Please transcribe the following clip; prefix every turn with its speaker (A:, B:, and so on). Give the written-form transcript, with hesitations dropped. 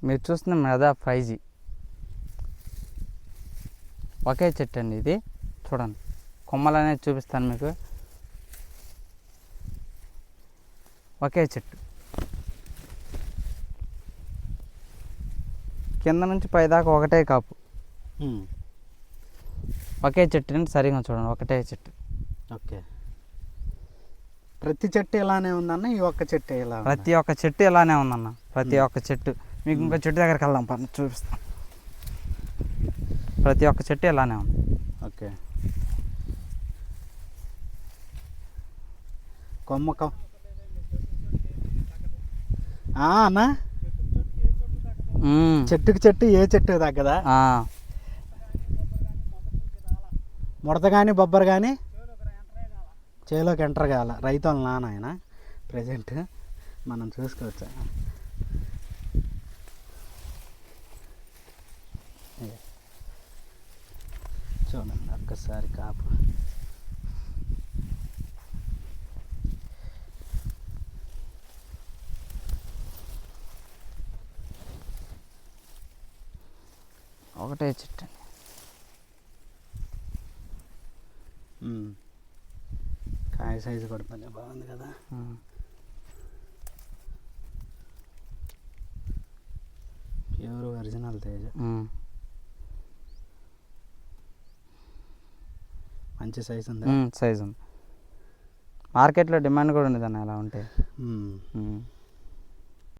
A: మీరు చూస్తున్న మెదా 5G ఒకే చెట్టు అండి ఇది. చూడండి కొమ్మలు అనేది చూపిస్తాను మీకు. ఒకే చెట్టు కింద నుంచి పైదాకా ఒకటే కాపు. ఒకే చెట్టు అండి, సరిగా చూడండి ఒకటే చెట్టు.
B: ఓకే, ప్రతి చెట్టు ఇలానే ఉందన్న? ఈ ఒక్క చెట్టు ఇలా?
A: ప్రతి ఒక్క చెట్టు ఇలానే ఉందన్న, ప్రతి ఒక్క చెట్టు. మీకు ఇంకో చెట్టు దగ్గరికి వెళ్దాం పని చూపిస్తాను. ప్రతి ఒక్క చెట్టు ఇలానే ఉంది.
B: ఓకే, కొమ్మ అన్నా చెట్టుకి చెట్టు ఏ చెట్టు తగ్గదా? ముడత కానీ బొబ్బరు కానీ చేలోకి ఎంటర్ కాల. రైతుల నాన్న ఆయన ప్రజెంట్ మనం చూసుకోవచ్చు. చూడండి ఒక్కసారి కాపు.
A: ఒకటే చెట్టు అండి.
B: కాయ సైజు కూడా బాగుంది కదా. Pure original Teja. మంచి సైజు ఉంది.
A: సైజు ఉంది. మార్కెట్లో డిమాండ్ కూడా ఉంది అన్న ఇలా ఉంటే.